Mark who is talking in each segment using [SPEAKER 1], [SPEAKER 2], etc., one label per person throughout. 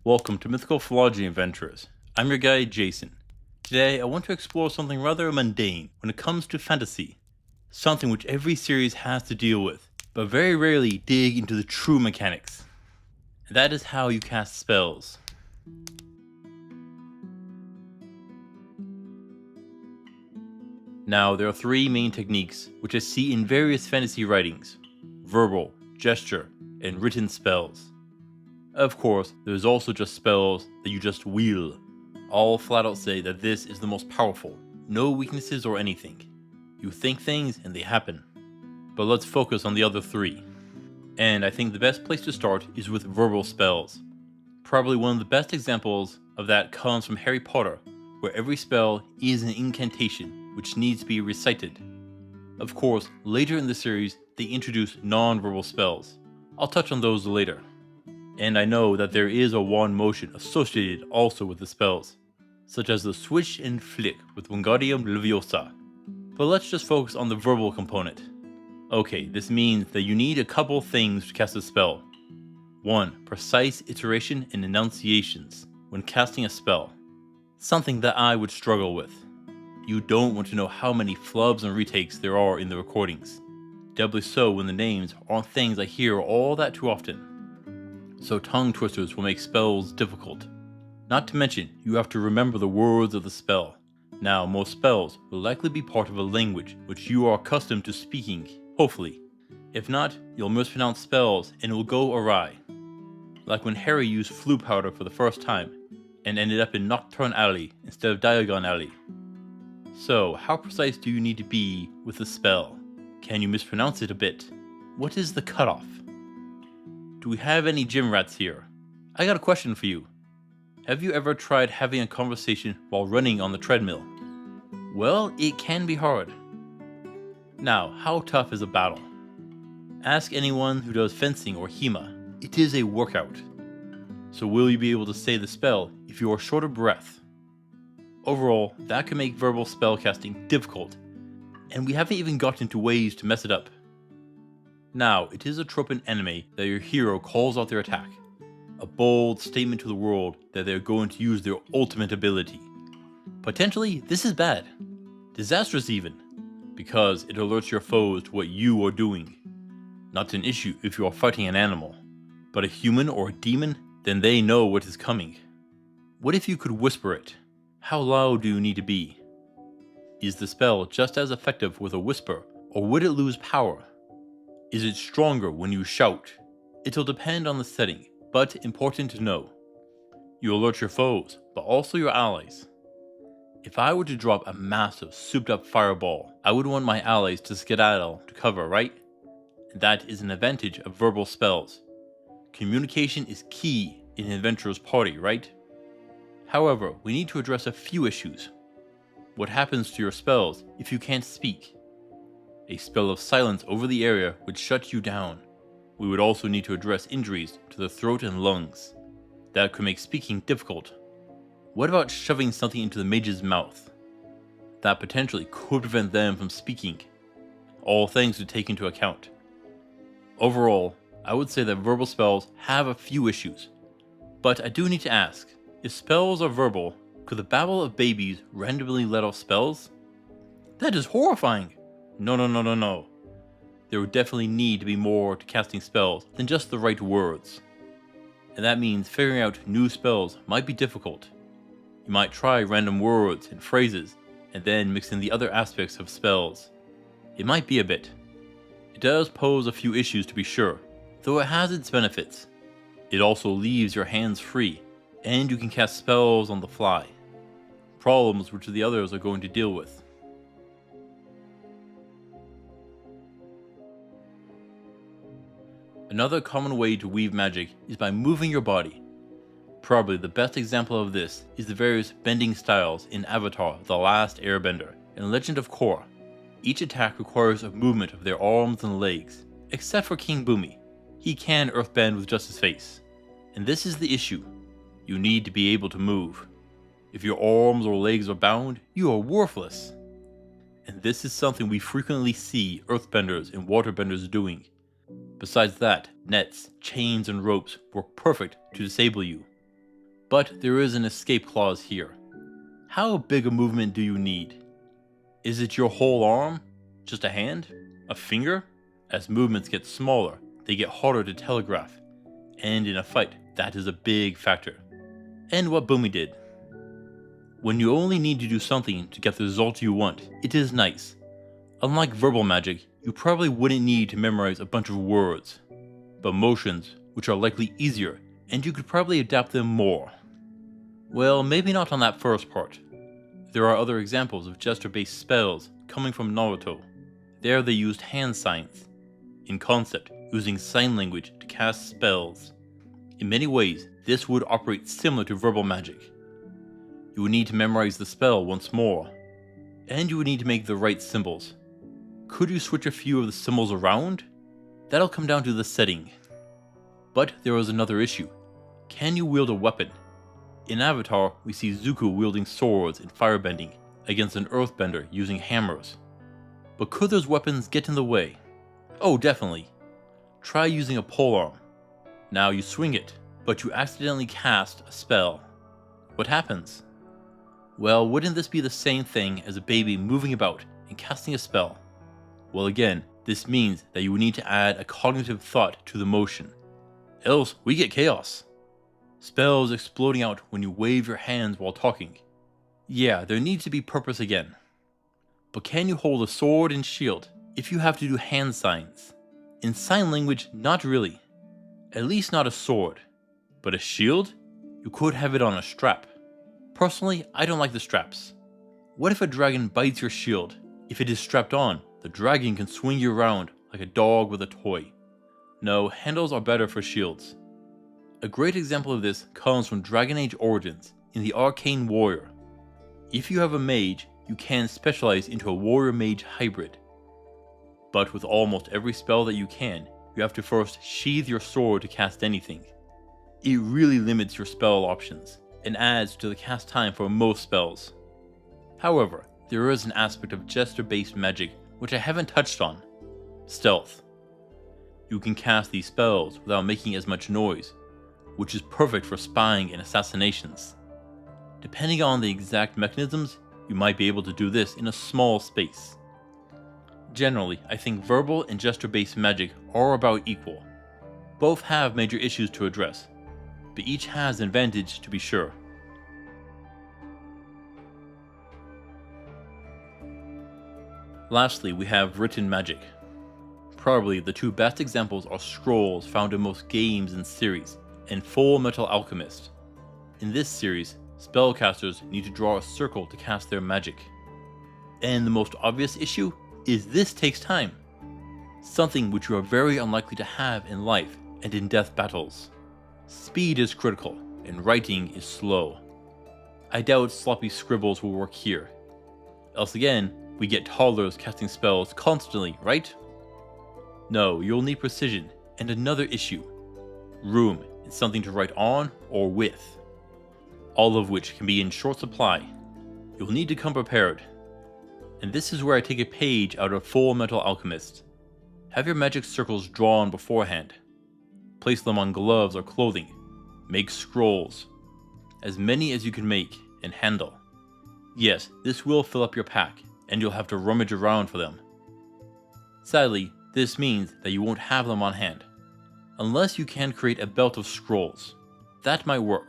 [SPEAKER 1] Welcome to Mythical Phylogeny Adventures. I'm your guide, Jason. Today, I want to explore something rather mundane when it comes to fantasy. Something which every series has to deal with, but very rarely dig into the true mechanics. And that is how you cast spells. Now, there are three main techniques which I see in various fantasy writings: verbal, gesture, and written spells. Of course, there's also just spells that you just wield. I'll flat out say that this is the most powerful. No weaknesses or anything. You think things and they happen. But let's focus on the other three. And I think the best place to start is with verbal spells. Probably one of the best examples of that comes from Harry Potter, where every spell is an incantation which needs to be recited. Of course, later in the series, they introduce non-verbal spells. I'll touch on those later. And I know that there is a wand motion associated also with the spells, such as the swish and flick with Wingardium Leviosa. But let's just focus on the verbal component. Okay, this means that you need a couple things to cast a spell. 1. Precise iteration and enunciations when casting a spell. Something that I would struggle with. You don't want to know how many flubs and retakes there are in the recordings. Doubly so when the names aren't things I hear all that too often. So tongue twisters will make spells difficult. Not to mention, you have to remember the words of the spell. Now, most spells will likely be part of a language which you are accustomed to speaking, hopefully. If not, you'll mispronounce spells and it will go awry. Like when Harry used Floo powder for the first time, and ended up in Nocturne Alley instead of Diagon Alley. So, how precise do you need to be with the spell? Can you mispronounce it a bit? What is the cutoff? Do we have any gym rats here? I got a question for you. Have you ever tried having a conversation while running on the treadmill? Well, it can be hard. Now, how tough is a battle? Ask anyone who does fencing or HEMA. It is a workout. So will you be able to say the spell if you are short of breath? Overall, that can make verbal spellcasting difficult, and we haven't even gotten to ways to mess it up. Now, it is a trope in anime that your hero calls out their attack. A bold statement to the world that they're going to use their ultimate ability. Potentially, this is bad. Disastrous even, because it alerts your foes to what you are doing. Not an issue if you are fighting an animal, but a human or a demon, then they know what is coming. What if you could whisper it? How loud do you need to be? Is the spell just as effective with a whisper, or would it lose power? Is it stronger when you shout? It'll depend on the setting, but important to know. You alert your foes, but also your allies. If I were to drop a massive, souped-up fireball, I would want my allies to skedaddle to cover, right? And that is an advantage of verbal spells. Communication is key in an adventurer's party, right? However, we need to address a few issues. What happens to your spells if you can't speak? A spell of silence over the area would shut you down. We would also need to address injuries to the throat and lungs. That could make speaking difficult. What about shoving something into the mage's mouth? That potentially could prevent them from speaking. All things to take into account. Overall, I would say that verbal spells have a few issues. But I do need to ask, if spells are verbal, could the babble of babies randomly let off spells? That is horrifying! No. There would definitely need to be more to casting spells than just the right words. And that means figuring out new spells might be difficult. You might try random words and phrases, and then mix in the other aspects of spells. It might be a bit. It does pose a few issues to be sure, though it has its benefits. It also leaves your hands free, and you can cast spells on the fly. Problems which the others are going to deal with. Another common way to weave magic is by moving your body. Probably the best example of this is the various bending styles in Avatar: The Last Airbender and Legend of Korra. Each attack requires a movement of their arms and legs, except for King Boomy. He can earthbend with just his face. And this is the issue. You need to be able to move. If your arms or legs are bound, you are worthless. And this is something we frequently see earthbenders and waterbenders doing. Besides that, nets, chains, and ropes work perfect to disable you. But there is an escape clause here. How big a movement do you need? Is it your whole arm? Just a hand? A finger? As movements get smaller, they get harder to telegraph. And in a fight, that is a big factor. And what Bumi did. When you only need to do something to get the result you want, it is nice. Unlike verbal magic, you probably wouldn't need to memorize a bunch of words, but motions, which are likely easier, and you could probably adapt them more. Well, maybe not on that first part. There are other examples of gesture-based spells coming from Naruto. There they used hand signs. In concept, using sign language to cast spells. In many ways, this would operate similar to verbal magic. You would need to memorize the spell once more, and you would need to make the right symbols. Could you switch a few of the symbols around? That'll come down to the setting. But there was another issue. Can you wield a weapon? In Avatar, we see Zuko wielding swords and firebending against an earthbender using hammers. But could those weapons get in the way? Oh, definitely. Try using a polearm. Now you swing it, but you accidentally cast a spell. What happens? Well, wouldn't this be the same thing as a baby moving about and casting a spell? Well, again, this means that you would need to add a cognitive thought to the motion. Else, we get chaos. Spells exploding out when you wave your hands while talking. Yeah, there needs to be purpose again. But can you hold a sword and shield if you have to do hand signs? In sign language, not really. At least not a sword. But a shield? You could have it on a strap. Personally, I don't like the straps. What if a dragon bites your shield? If it is strapped on, the dragon can swing you around like a dog with a toy. No, handles are better for shields. A great example of this comes from Dragon Age Origins in the Arcane Warrior. If you have a mage, you can specialize into a warrior-mage hybrid. But with almost every spell that you can, you have to first sheathe your sword to cast anything. It really limits your spell options, and adds to the cast time for most spells. However, there is an aspect of gesture-based magic which I haven't touched on. Stealth. You can cast these spells without making as much noise, which is perfect for spying and assassinations. Depending on the exact mechanisms, you might be able to do this in a small space. Generally, I think verbal and gesture-based magic are about equal. Both have major issues to address, but each has an advantage to be sure. Lastly, we have written magic. Probably the two best examples are scrolls found in most games and series, and Full Metal Alchemist. In this series, spellcasters need to draw a circle to cast their magic. And the most obvious issue is this takes time. Something which you are very unlikely to have in life and in death battles. Speed is critical, and writing is slow. I doubt sloppy scribbles will work here. Else again, we get toddlers casting spells constantly, right? No, you'll need precision, and another issue. Room and something to write on or with. All of which can be in short supply. You'll need to come prepared. And this is where I take a page out of Full Metal Alchemist. Have your magic circles drawn beforehand. Place them on gloves or clothing. Make scrolls. As many as you can make and handle. Yes, this will fill up your pack, and you'll have to rummage around for them. Sadly, this means that you won't have them on hand. Unless you can create a belt of scrolls. That might work.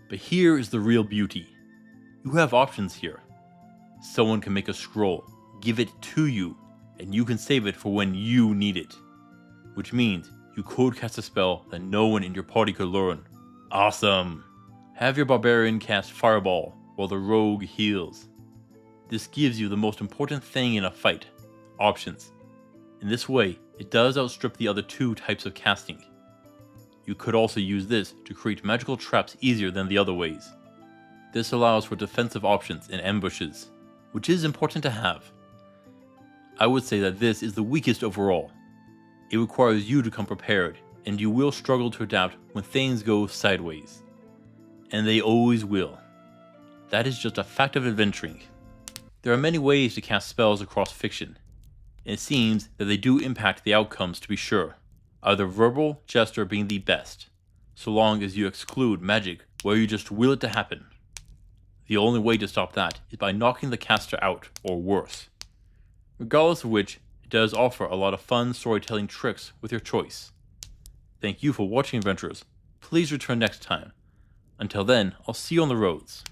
[SPEAKER 1] But here is the real beauty. You have options here. Someone can make a scroll, give it to you, and you can save it for when you need it. Which means you could cast a spell that no one in your party could learn. Awesome! Have your barbarian cast Fireball while the rogue heals. This gives you the most important thing in a fight, options. In this way, it does outstrip the other two types of casting. You could also use this to create magical traps easier than the other ways. This allows for defensive options and ambushes, which is important to have. I would say that this is the weakest overall. It requires you to come prepared, and you will struggle to adapt when things go sideways. And they always will. That is just a fact of adventuring. There are many ways to cast spells across fiction, and it seems that they do impact the outcomes to be sure, either verbal, gesture being the best. so long as you exclude magic where you just will it to happen. The only way to stop that is by knocking the caster out, or worse. Regardless of which, it does offer a lot of fun storytelling tricks with your choice. Thank you for watching, adventurers. Please return next time. Until then, I'll see you on the roads.